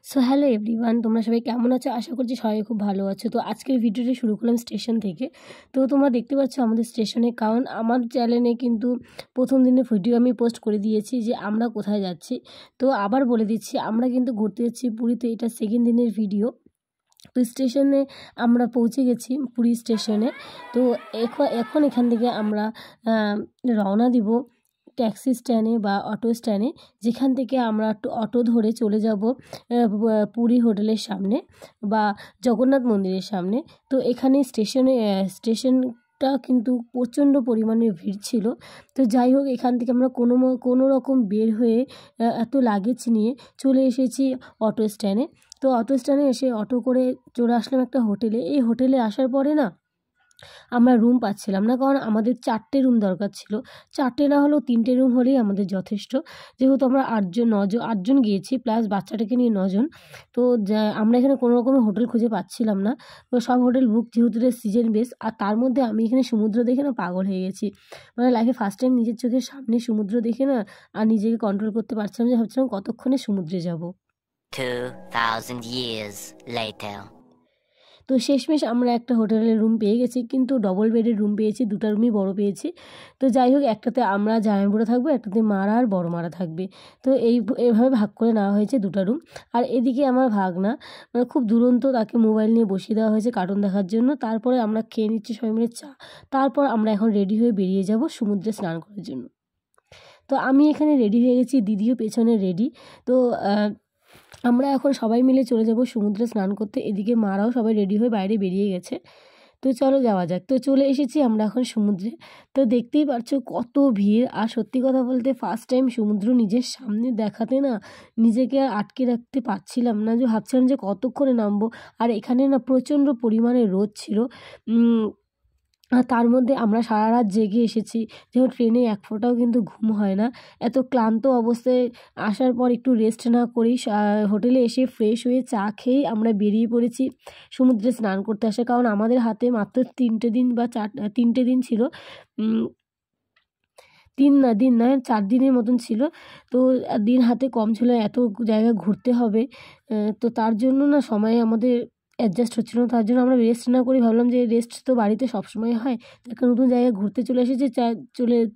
So hello everyone, তোমরা সবাই কেমন আছো? আশা করছি সবাই খুব ভালো আছো। তো আজকের ভিডিওটি শুরু করলাম স্টেশন থেকে। তো তোমরা দেখতে পাচ্ছ আমাদের স্টেশনে, কারণ আমার চ্যানেলে কিন্তু প্রথম দিনের ভিডিও আমি পোস্ট করে দিয়েছি যে আমরা কোথায় যাচ্ছি। তো আবার বলে দিচ্ছি, আমরা কিন্তু ঘুরতে যাচ্ছি পুরীতে। এটা সেকেন্ড দিনের ভিডিও। তো স্টেশনে আমরা পৌঁছে গেছি, পুরী স্টেশনে। তো এখন এখান থেকে আমরা রওনা দিব ট্যাক্সি স্ট্যান্ডে বা অটো স্ট্যান্ডে, যেখান থেকে আমরা অটো ধরে চলে যাব পুরী হোটেলের সামনে বা জগন্নাথ মন্দিরের সামনে। তো এখানে স্টেশনটা কিন্তু প্রচণ্ড পরিমাণে ভিড় ছিল। তো যাই হোক, এখান থেকে আমরা কোনো রকম বের হয়ে এত লাগেজ নিয়ে চলে এসেছি অটো স্ট্যান্ডে। তো অটো স্ট্যান্ডে এসে অটো করে চলে আসলাম একটা হোটেলে। এই হোটেলে আসার পরে না আমরা রুম পাচ্ছিলাম না, কারণ আমাদের 4টে রুম দরকার ছিল। 4টে না হলেও 3টে রুম হলেই আমাদের যথেষ্ট, যেহেতু আমরা 8জন গিয়েছি, প্লাস বাচ্চাটাকে নিয়ে 9জন। তো আমরা এখানে কোনো রকমের হোটেল খুঁজে পাচ্ছিলাম না। তো সব হোটেল বুক, যেহেতু সিজন বেস। আর তার মধ্যে আমি এখানে সমুদ্র দেখে না পাগল হয়ে গেছি। মানে লাইফে ফার্স্ট টাইম নিজের চোখের সামনে সমুদ্র দেখে না আর নিজেকে কন্ট্রোল করতে পারছিলাম, যে ভাবছিলাম কতক্ষণে সমুদ্রে যাব। 2000 years later. তো শেষমেশ আমরা একটা হোটেলের রুম পেয়ে গেছি, কিন্তু ডবল বেডের রুম পেয়েছি, 2টা রুমই বড় পেয়েছি। তো যাই হোক, একটাতে আমরা জামাইবুড়ো থাকবো, একটাতে মারা আর বড় মারা থাকবে। তো এভাবে ভাগ করে নেওয়া হয়েছে 2টা রুম। আর এদিকে আমার ভাগনা মানে খুব দুরন্ত, তাকে মোবাইল নিয়ে বসিয়ে দেওয়া হয়েছে কার্টুন দেখার জন্য। তারপরে আমরা খেয়ে নিচ্ছি সবাই মিলে চা। তারপর আমরা এখন রেডি হয়ে বেরিয়ে যাব সমুদ্রে স্নান করার জন্য। তো আমি এখানে রেডি হয়ে গেছি, দিদিও পেছনে রেডি। তো আমরা এখন সবাই মিলে চলে যাব সমুদ্রে স্নান করতে। এদিকে মারাও সবাই রেডি হয়ে বাইরে বেরিয়ে গেছে। তো চলো যাওয়া যাক। তো চলে এসেছি আমরা এখন সমুদ্রে। তো দেখতেই পারছো কত ভিড়। আর সত্যি কথা বলতে ফার্স্ট টাইম সমুদ্র নিজের সামনে দেখাতে না নিজেকে আর আটকে রাখতে পারছিলাম না, যে ভাবছিলাম যে কতক্ষণে নামবো। আর এখানে না প্রচণ্ড পরিমাণে রোদ ছিল। আর তার মধ্যে আমরা সারা রাত জেগে এসেছি, যেহেতু ট্রেনে এক ফোঁটাও কিন্তু ঘুম হয় না। এত ক্লান্ত অবস্থায় আসার পর একটু রেস্ট না করেই হোটেলে এসে ফ্রেশ হয়ে চা খেয়েই আমরা বেরিয়ে পড়েছি সমুদ্রে স্নান করতে আসে। কারণ আমাদের হাতে মাত্র 3টে দিন বা 3টে দিন ছিল। 4 দিনের মতন ছিল। তো দিন হাতে কম ছিল, এত জায়গা ঘুরতে হবে। তো তার জন্য না সময় আমাদের অ্যাডজাস্ট হচ্ছিল না। তার জন্য আমরা রেস্ট না করে ভাবলাম যে রেস্ট তো বাড়িতে সবসময় হয়, একটা নতুন জায়গায় ঘুরতে চলে এসেছি,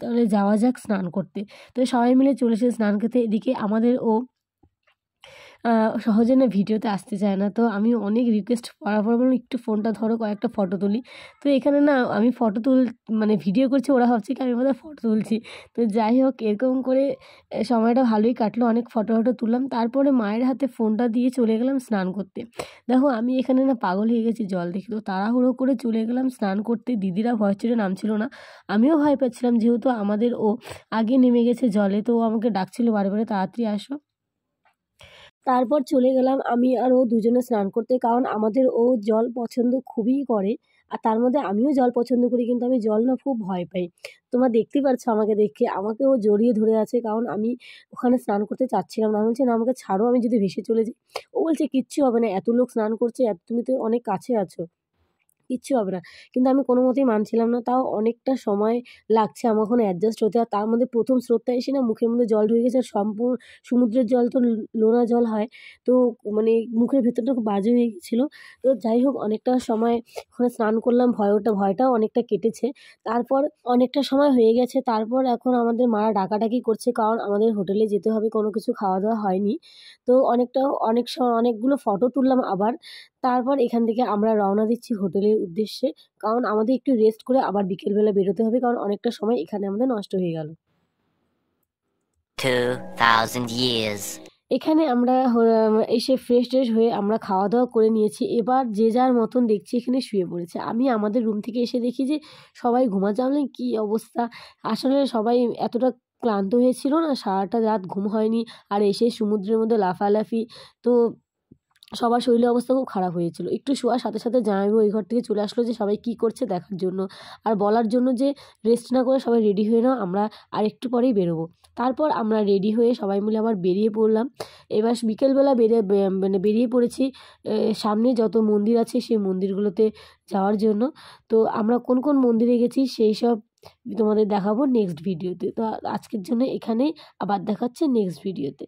তাহলে যাওয়া যাক স্নান করতে। তো সবাই মিলে চলে এসেছে স্নান করতে। এদিকে আমাদের সহজে না ভিডিওতে আসতে চায় না। তো আমি অনেক রিকোয়েস্ট করার পর বললাম, একটু ফোনটা ধরো, কয়েকটা ফটো তুলি। তো এখানে না আমি মানে ভিডিও করছি, ওরা ভাবছে কি আমি বোধহয় ফটো তুলছি। তো যাই হোক, এরকম করে সময়টা ভালোই কাটলো, অনেক ফটো তুললাম। তারপরে মায়ের হাতে ফোনটা দিয়ে চলে গেলাম স্নান করতে। দেখো আমি এখানে না পাগল হয়ে গেছি জল দেখে। তো তাড়াহুড়ো করে চলে গেলাম স্নান করতে। দিদিরা ভয় ছিল, নামছিল না। আমিও ভয় পাচ্ছিলাম, যেহেতু আমাদের আগে নেমে গেছে জলে। তো ও আমাকে ডাকছিল বারে বারে, তাড়াতাড়ি আসো। তারপর চলে গেলাম আমি আর ও দুজনে স্নান করতে, কারণ আমাদের জল পছন্দ খুবই করে। আর তার মধ্যে আমিও জল পছন্দ করি, কিন্তু আমি জল না খুব ভয় পাই। তোমরা দেখতেই পাচ্ছ আমাকে দেখে, আমাকে ও জড়িয়ে ধরে আছে, কারণ আমি ওখানে স্নান করতে চাচ্ছিলাম না। আমি বলছি না, আমাকে ছাড়ো, আমি যদি ভেসে চলে যাই। ও বলছে কিচ্ছু হবে না, এত লোক স্নান করছে, তুমি তো অনেক কাছে আছো, কিচ্ছু হবে না। কিন্তু আমি কোনো মতেই মানছিলাম না। তাও অনেকটা সময় লাগছে আমার ওখানে অ্যাডজাস্ট হতে। আর তার মধ্যে প্রথম স্রোতটা এসে না মুখের মধ্যে জল ঢুকে গেছে। আর সমুদ্রের জল তো নোনা জল হয়। তো মানে মুখের ভেতরটা খুব বাজে হয়ে গেছিলো। তো যাই হোক, অনেকটা সময় ওখানে স্নান করলাম, ভয়টাও অনেকটা কেটেছে। তারপর অনেকটা সময় হয়ে গেছে। তারপর এখন আমাদের মারা ডাকাডাকি করছে, কারণ আমাদের হোটেলে যেতে হবে, কোনো কিছু খাওয়া দাওয়া হয়নি। তো অনেকগুলো ফটো তুললাম আবার। তারপর এখান থেকে আমরা রওনা দিচ্ছি হোটেলের উদ্দেশ্যে, কারণ আমাদের একটু রেস্ট করে আবার বিকেলবেলা বেরোতে হবে, কারণ অনেকটা সময় এখানে আমাদের নষ্ট হয়ে গেল। 2000 years. এখানে আমরা এসে ফ্রেশ হয়ে আমরা খাওয়া দাওয়া করে নিয়েছি। এবার যে যার মতন দেখছি এখানে শুয়ে পড়েছে। আমি আমাদের রুম থেকে এসে দেখি যে সবাই ঘুমাচ্ছে। আমি বললাম, কী অবস্থা! আসলে সবাই এতটা ক্লান্ত হয়েছিল না, সারাটা রাত ঘুম হয়নি। আর এসে সমুদ্রের মধ্যে লাফালাফি। তো সবার শরীরের অবস্থা খুব খারাপ হয়েছিল। একটু শোয়ার সাথে সাথে জামাইবাবু ওই ঘর থেকে চলে আসলো, যে সবাই কী করছে দেখার জন্য, আর বলার জন্য যে রেস্ট না করে সবাই রেডি হয়ে নাও, আমরা আর একটু পরেই বেরোবো। তারপর আমরা রেডি হয়ে সবাই মিলে আবার বেরিয়ে পড়লাম। এবার বিকেলবেলা বেরিয়ে পড়েছি সামনে যত মন্দির আছে সেই মন্দিরগুলোতে যাওয়ার জন্য। তো আমরা কোন কোন মন্দিরে গেছি সেই সব তোমাদের দেখাবো নেক্সট ভিডিওতে। তো আজকের জন্য এখানেই, আবার দেখাচ্ছে নেক্সট ভিডিওতে।